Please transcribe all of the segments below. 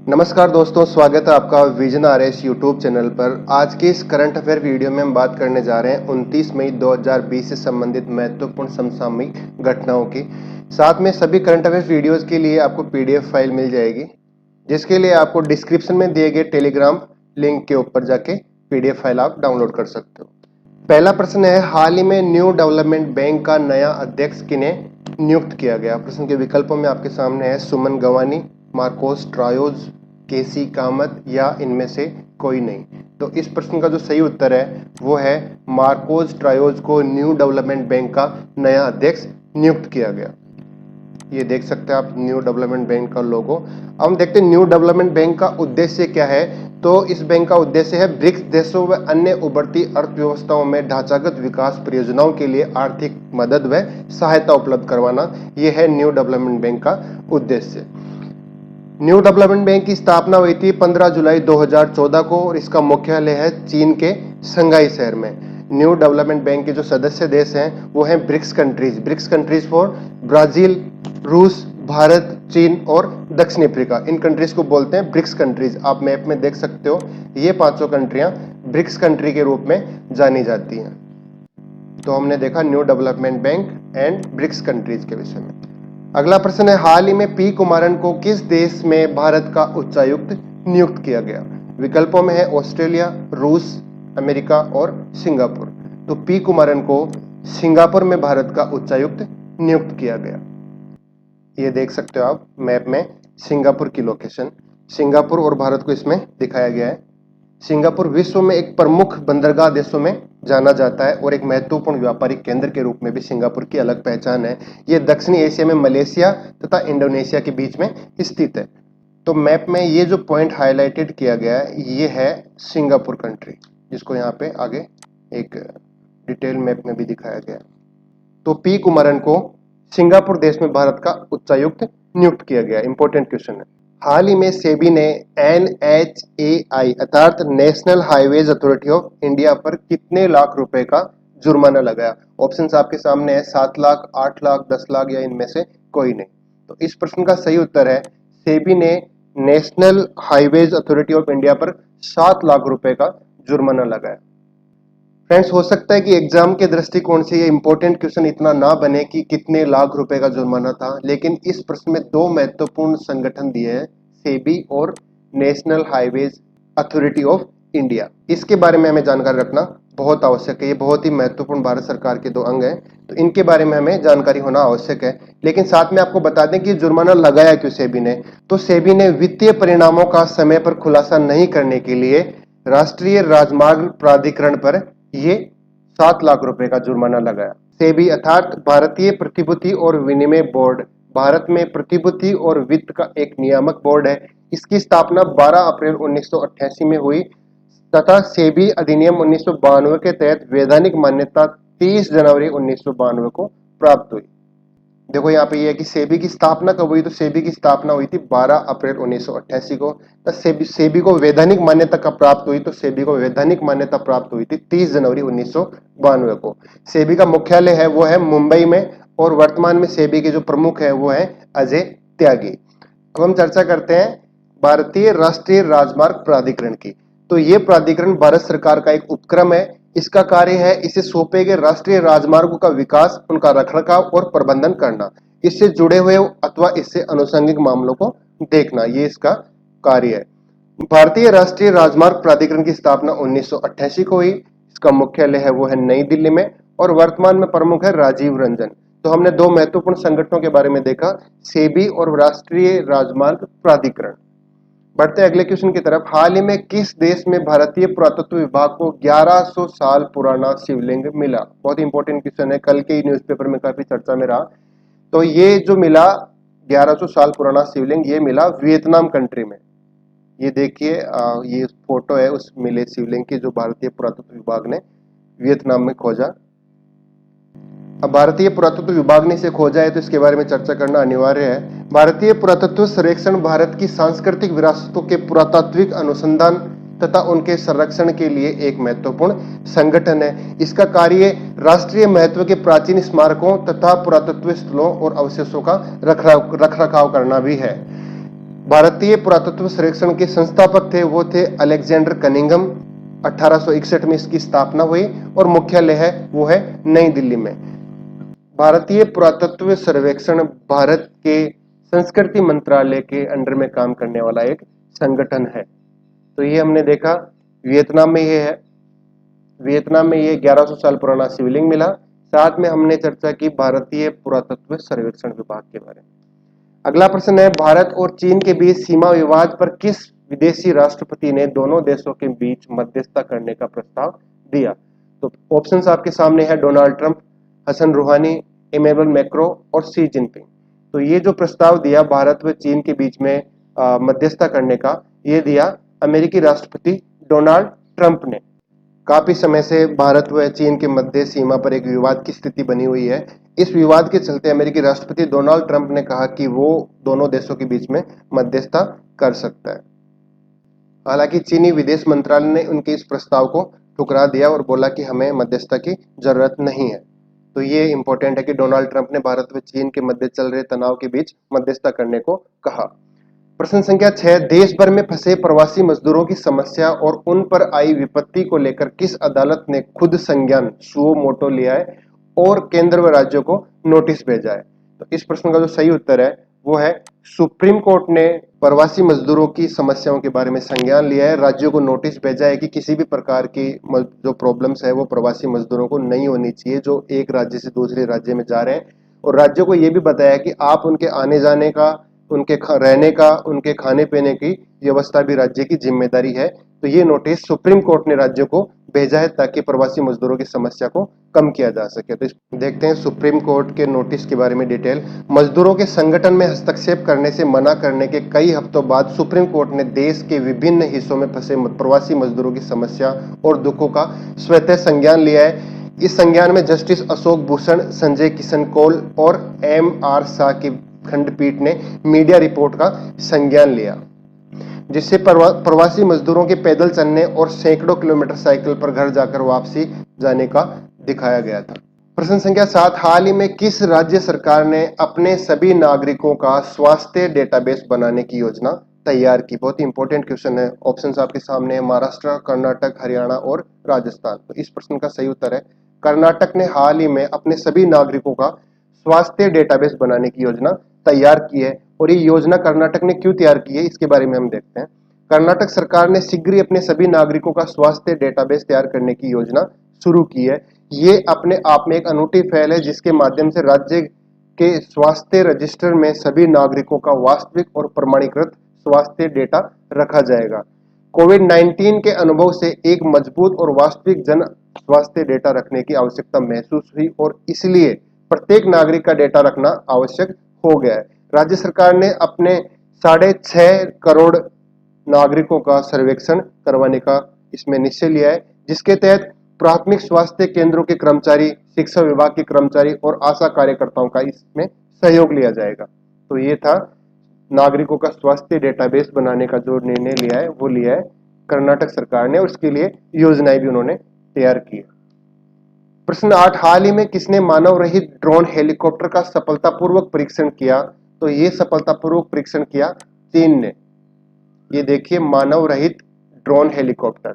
नमस्कार दोस्तों, स्वागत है आपका विजन आरएस यूट्यूब चैनल पर। आज के इस करंट अफेयर वीडियो में हम बात करने जा रहे हैं 29 मई 2020 से संबंधित महत्वपूर्ण समसामयिक घटनाओं की। साथ में सभी करंट अफेयर वीडियोस के लिए आपको पीडीएफ फाइल मिल जाएगी, जिसके लिए आपको डिस्क्रिप्शन में दिए गए टेलीग्राम लिंक के ऊपर जाके पीडीएफ फाइल आप डाउनलोड कर सकते हो। पहला प्रश्न है, हाल ही में न्यू डेवलपमेंट बैंक का नया अध्यक्ष किन्हें नियुक्त किया गया? प्रश्न के विकल्पों में आपके सामने है सुमन गवानी, मार्कोस ट्रायोज, केसी कामत या इनमें से कोई नहीं। तो इस प्रश्न का जो सही उत्तर है वो है मार्कोस ट्रायोज को न्यू डेवलपमेंट बैंक का नया अध्यक्ष नियुक्त किया गया। ये देख सकते हैं आप न्यू डेवलपमेंट बैंक का लोगो। अब हम देखते हैं न्यू डेवलपमेंट बैंक का उद्देश्य क्या है। तो इस बैंक का उद्देश्य है ब्रिक्स देशों व अन्य उभरती अर्थव्यवस्थाओं में ढांचागत विकास परियोजनाओं के लिए आर्थिक मदद व सहायता उपलब्ध करवाना। यह है न्यू डेवलपमेंट बैंक का उद्देश्य। न्यू डेवलपमेंट बैंक की स्थापना हुई थी 15 जुलाई 2014 को और इसका मुख्यालय है चीन के शंघाई शहर में। न्यू डेवलपमेंट बैंक के जो सदस्य देश हैं वो हैं ब्रिक्स कंट्रीज फॉर ब्राजील, रूस, भारत, चीन और दक्षिण अफ्रीका। इन कंट्रीज को बोलते हैं ब्रिक्स कंट्रीज। आप मैप में देख सकते हो, ये पांचों कंट्रियां ब्रिक्स कंट्री के रूप में जानी जाती हैं। तो हमने देखा new development bank and BRICS countries के विषय में। अगला प्रश्न है, हाल ही में पी कुमारन को किस देश में भारत का उच्चायुक्त नियुक्त किया गया? विकल्पों में है ऑस्ट्रेलिया, रूस, अमेरिका और सिंगापुर। तो पी कुमारन को सिंगापुर में भारत का उच्चायुक्त नियुक्त किया गया। ये देख सकते हो आप मैप में सिंगापुर की लोकेशन। सिंगापुर और भारत को इसमें दिखाया गया है। सिंगापुर विश्व में एक प्रमुख बंदरगाह देशों में जाना जाता है और एक महत्वपूर्ण व्यापारिक केंद्र के रूप में भी सिंगापुर की अलग पहचान है। यह दक्षिणी एशिया में मलेशिया तथा इंडोनेशिया के बीच में स्थित है। तो मैप में ये जो पॉइंट हाईलाइटेड किया गया है ये है सिंगापुर कंट्री, जिसको यहाँ पे आगे एक डिटेल मैप में भी दिखाया गया। तो पी कुमारन को सिंगापुर देश में भारत का उच्चायुक्त नियुक्त किया गया। इंपॉर्टेंट क्वेश्चन है। हाल ही में सेबी ने NHAI अर्थात national highways authority of India पर कितने लाख रुपए का जुर्माना लगाया? ऑप्शंस आपके सामने है, 7 लाख, 8 लाख, 10 लाख या इनमें से कोई नहीं। तो इस प्रश्न का सही उत्तर है सेबी ने national highways authority of India पर 7 लाख रुपए का जुर्माना लगाया। फ्रेंड्स, हो सकता है कि एग्जाम के दृष्टिकोण से ये इंपॉर्टेंट क्वेश्चन इतना ना बने कि कितने लाख रुपए का जुर्माना था, लेकिन इस प्रश्न में दो महत्वपूर्ण संगठन दिए हैं, सेबी और national highways authority of India. इसके बारे में हमें जानकारी रखना बहुत आवश्यक है। ये बहुत ही महत्वपूर्ण भारत सरकार के दो अंग हैं, तो इनके बारे में हमें जानकारी होना आवश्यक है। लेकिन साथ में आपको बता दें कि जुर्माना लगाया क्यों सेबी ने। तो सेबी ने वित्तीय परिणामों का समय पर खुलासा नहीं करने के लिए राष्ट्रीय राजमार्ग प्राधिकरण पर ये 7 लाख रुपए का जुर्माना लगाया। सेबी अर्थात भारतीय प्रतिभूति और विनिमय बोर्ड भारत में प्रतिभूति और वित्त का एक नियामक बोर्ड है। इसकी स्थापना 12 अप्रैल 1988 में हुई तथा सेबी अधिनियम 1992 के तहत वैधानिक मान्यता 30 जनवरी 1992 को प्राप्त हुई। देखो यहाँ पे ये है कि सेबी की स्थापना कब हुई, तो सेबी की स्थापना हुई थी 12 अप्रैल 1988 को। तो सेबी को वैधानिक मान्यता कब प्राप्त हुई, तो सेबी को वैधानिक मान्यता प्राप्त हुई थी 30 जनवरी 1992 को। सेबी का मुख्यालय है वो है मुंबई में और वर्तमान में सेबी के जो प्रमुख है वो है अजय त्यागी। अब हम चर्चा करते हैं भारतीय राष्ट्रीय राजमार्ग प्राधिकरण की। तो ये प्राधिकरण भारत सरकार का एक उपक्रम है। इसका कार्य है इसे सौंपे गए राष्ट्रीय राजमार्गों का विकास, उनका रखरखाव और प्रबंधन करना, इससे जुड़े हुए अथवा इससे अनुषंगिक मामलों को देखना, ये इसका कार्य है। भारतीय राष्ट्रीय राजमार्ग प्राधिकरण की स्थापना 1988 को हुई। इसका मुख्यालय है वो है नई दिल्ली में और वर्तमान में प्रमुख है राजीव रंजन। तो हमने दो महत्वपूर्ण संगठनों के बारे में देखा, सेबी और राष्ट्रीय राजमार्ग प्राधिकरण। बढ़ते अगले क्वेश्चन की तरफ। हाल ही में किस देश में भारतीय पुरातत्व विभाग को 1100 साल पुराना शिवलिंग मिला? बहुत इंपॉर्टेंट क्वेश्चन है, कल के ही न्यूज़पेपर में काफी चर्चा में रहा। तो ये जो मिला 1100 साल पुराना शिवलिंग, ये मिला वियतनाम कंट्री में। ये देखिए, ये फोटो है उस मिले शिवलिंग की जो भारतीय पुरातत्व विभाग ने वियतनाम में खोजा। अब भारतीय पुरातत्व विभाग ने इसे खोजा है तो इसके बारे में चर्चा करना अनिवार्य है। भारतीय पुरातत्व सर्वेक्षण भारत की सांस्कृतिक विरासतों के पुरातात्विक अनुसंधान तथा उनके संरक्षण के लिए एक महत्वपूर्ण संगठन है। इसका कार्य राष्ट्रीय महत्व के प्राचीन स्मारकों तथा पुरातत्व स्थलों और अवशेषों का रखरखाव करना भी है। भारतीय पुरातत्व सर्वेक्षण के संस्थापक थे वो थे अलेक्जेंडर कनिंघम। 1861 में इसकी स्थापना हुई और मुख्यालय है वो है नई दिल्ली में। भारतीय पुरातत्व सर्वेक्षण भारत के संस्कृति मंत्रालय के अंडर में काम करने वाला एक संगठन है। तो ये हमने देखा वियतनाम में ये है। वियतनाम में ये 1100 साल पुराना शिवलिंग मिला। साथ में हमने चर्चा की भारतीय पुरातत्व सर्वेक्षण विभाग के बारे में। अगला प्रश्न है, भारत और चीन के बीच सीमा विवाद पर किस विदेशी राष्ट्रपति ने दोनों देशों के बीच मध्यस्थता करने का प्रस्ताव दिया? तो ऑप्शंस आपके सामने है, डोनाल्ड ट्रंप, हसन रूहानी, इमैनुअल मैक्रो और शी जिनपिंग। तो ये जो प्रस्ताव दिया भारत व चीन के बीच में मध्यस्थता करने का, ये दिया अमेरिकी राष्ट्रपति डोनाल्ड ट्रंप ने। काफी समय से भारत व चीन के मध्य सीमा पर एक विवाद की स्थिति बनी हुई है। इस विवाद के चलते अमेरिकी राष्ट्रपति डोनाल्ड ट्रंप ने कहा कि वो दोनों देशों के बीच में मध्यस्थता कर सकता है। हालांकि चीनी विदेश मंत्रालय ने उनके इस प्रस्ताव को ठुकरा दिया और बोला कि हमें मध्यस्थता की जरूरत नहीं है। तो ये इंपॉर्टेंट है कि डोनाल्ड ट्रंप ने भारत व चीन के मध्य चल रहे तनाव के बीच मध्यस्थता करने को कहा। प्रश्न संख्या 6, देश भर में फंसे प्रवासी मजदूरों की समस्या और उन पर आई विपत्ति को लेकर किस अदालत ने खुद संज्ञान सुओ मोटो लिया है और केंद्र व राज्यों को नोटिस भेजा है? तो इस प्रश्न का जो सही उत्तर है वो है सुप्रीम कोर्ट ने प्रवासी मजदूरों की समस्याओं के बारे में संज्ञान लिया है, राज्यों को नोटिस भेजा है कि किसी भी प्रकार की जो प्रॉब्लम्स है वो प्रवासी मजदूरों को नहीं होनी चाहिए जो एक राज्य से दूसरे राज्य में जा रहे हैं। और राज्यों को यह भी बताया कि आप उनके आने जाने का, उनके रहने का, उनके खाने पीने की व्यवस्था भी राज्य की जिम्मेदारी है। तो ये नोटिस सुप्रीम कोर्ट ने राज्यों को भेजा है ताकि प्रवासी मजदूरों की समस्या को कम किया जा सके। तो देखते हैं सुप्रीम कोर्ट के नोटिस के बारे में डिटेल। मजदूरों के संगठन में हस्तक्षेप करने से मना करने के कई हफ्तों बाद सुप्रीम कोर्ट ने देश के विभिन्न हिस्सों में फंसे प्रवासी मजदूरों की समस्या और दुखों का स्वतः संज्ञान लिया है। इस संज्ञान में जस्टिस अशोक भूषण, संजय किशन कौल और M.R. शाह की खंडपीठ ने मीडिया रिपोर्ट का संज्ञान लिया जिससे प्रवासी मजदूरों के पैदल चलने और सैकड़ों किलोमीटर साइकिल पर घर जाकर वापसी जाने का दिखाया गया था। प्रश्न संख्या 7, हाल ही में किस राज्य सरकार ने अपने सभी नागरिकों का स्वास्थ्य डेटाबेस बनाने की योजना तैयार की? बहुत ही इंपॉर्टेंट क्वेश्चन है। ऑप्शंस आपके सामने है, महाराष्ट्र, कर्नाटक, हरियाणा और राजस्थान। तो इस प्रश्न का सही उत्तर है कर्नाटक ने हाल ही में अपने सभी नागरिकों का स्वास्थ्य डेटाबेस बनाने की योजना तैयार की है। और ये योजना कर्नाटक ने क्यों तैयार की है इसके बारे में हम देखते हैं। कर्नाटक सरकार ने शीघ्र ही अपने सभी नागरिकों का स्वास्थ्य डेटाबेस तैयार करने की योजना शुरू की है। ये अपने आप में एक अनूठी पहल है जिसके माध्यम से राज्य के स्वास्थ्य रजिस्टर में सभी नागरिकों का वास्तविक और प्रमाणीकृत स्वास्थ्य डेटा रखा जाएगा। कोविड-19 के अनुभव से एक मजबूत और वास्तविक जन स्वास्थ्य डेटा रखने की आवश्यकता महसूस हुई और इसलिए प्रत्येक नागरिक का डेटा रखना आवश्यक हो गया है। राज्य सरकार ने अपने 6.5 करोड़ नागरिकों का सर्वेक्षण करवाने का इसमें निश्चय लिया है जिसके तहत प्राथमिक स्वास्थ्य केंद्रों के कर्मचारी, शिक्षा विभाग के कर्मचारी और आशा कार्यकर्ताओं का इसमें सहयोग लिया जाएगा। तो ये था नागरिकों का स्वास्थ्य डेटाबेस बनाने का जो निर्णय लिया है वो लिया है कर्नाटक सरकार ने और उसके लिए योजनाएं भी उन्होंने तैयार की है। प्रश्न 8, हाल ही में किसने मानव रहित ड्रोन हेलीकॉप्टर का सफलतापूर्वक परीक्षण किया? तो ये सफलतापूर्वक परीक्षण किया चीन ने। ये देखिए मानव रहित ड्रोन हेलीकॉप्टर।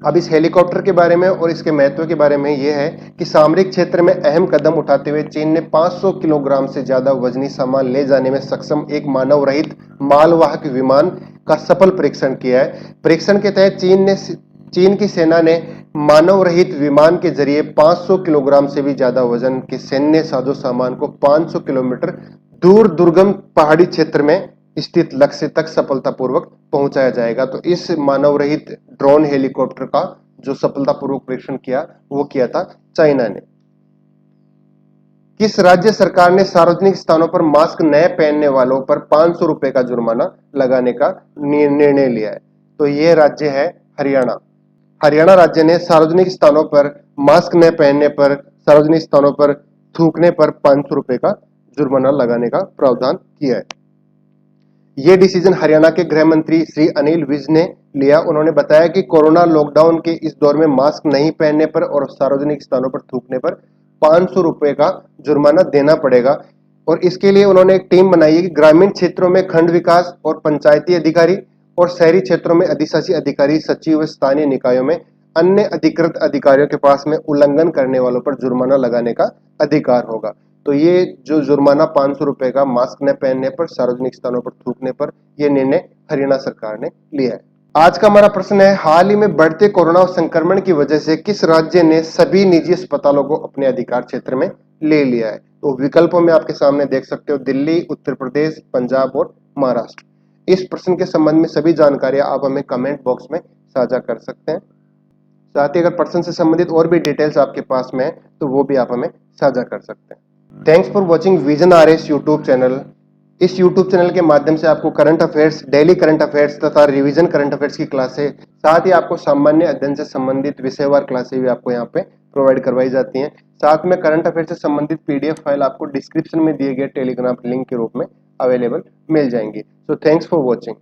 अब इस हेलीकॉप्टर के बारे में और इसके महत्व के बारे में यह है कि सामरिक क्षेत्र में अहम कदम उठाते हुए चीन ने 500 किलोग्राम से ज्यादा वजनी सामान ले जाने में सक्षम एक मानव रहित मालवाहक विमान का सफल परीक्षण किया है। परीक्षण के तहत चीन की सेना ने मानव रहित विमान के जरिए 500 किलोग्राम से भी ज्यादा वजन के सैन्य साजो सामान को 500 किलोमीटर दूर दुर्गम पहाड़ी क्षेत्र में स्थित लक्ष्य तक सफलतापूर्वक पहुंचाया जाएगा। तो इस मानव रहित ड्रोन हेलीकॉप्टर का जो सफलतापूर्वक परीक्षण किया वो किया था चाइना ने। किस राज्य सरकार ने सार्वजनिक स्थानों पर मास्क न पहनने वालों पर 500 रुपए का जुर्माना लगाने का निर्णय लिया है? तो यह राज्य है हरियाणा। हरियाणा राज्य ने सार्वजनिक स्थानों पर मास्क न पहनने पर, सार्वजनिक स्थानों पर थूकने पर 500 रुपए का जुर्माना लगाने का प्रावधान किया है। यह डिसीजन हरियाणा के गृह मंत्री श्री अनिल विज ने लिया। उन्होंने बताया कि कोरोना लॉकडाउन के इस दौर में मास्क नहीं पहनने पर और सार्वजनिक स्थानों पर थूकने पर 500 रुपए का जुर्माना देना पड़ेगा। और इसके लिए उन्होंने एक टीम बनाई है कि ग्रामीण क्षेत्रों में खंड विकास और पंचायती अधिकारी और शहरी क्षेत्रों में अधिशासी अधिकारी, सचिव व स्थानीय निकायों में अन्य अधिकृत अधिकारियों के पास में उल्लंघन करने वालों पर जुर्माना लगाने का अधिकार होगा। तो ये जो जुर्माना 500 रुपए का मास्क न पहनने पर, सार्वजनिक स्थानों पर थूकने पर, यह निर्णय हरियाणा सरकार ने लिया है। आज का हमारा प्रश्न है, हाल ही में बढ़ते कोरोना संक्रमण की वजह से किस राज्य ने सभी निजी अस्पतालों को अपने अधिकार क्षेत्र में ले लिया है? तो विकल्पों में आपके सामने देख सकते हो, दिल्ली, उत्तर प्रदेश, पंजाब और महाराष्ट्र। इस प्रश्न के संबंध में सभी जानकारियां आप हमें कमेंट बॉक्स में साझा कर सकते हैं। साथ ही अगर प्रश्न से संबंधित और भी डिटेल्स आपके पास में है तो वो भी आप हमें साझा कर सकते हैं। Thanks for watching vision RS YouTube channel. इस यूट्यूब चैनल के माध्यम से आपको current affairs, daily current affairs तथा रिवीजन करंट अफेयर्स की क्लासें, साथ ही आपको सामान्य अध्ययन से संबंधित विषयवार क्लासें भी आपको यहाँ पे प्रोवाइड करवाई जाती हैं। साथ में करंट अफेयर से संबंधित पीडीएफ फाइल आपको डिस्क्रिप्शन में दिए गए टेलीग्राम लिंक के रूप में अवेलेबल मिल जाएंगी। So thanks for watching.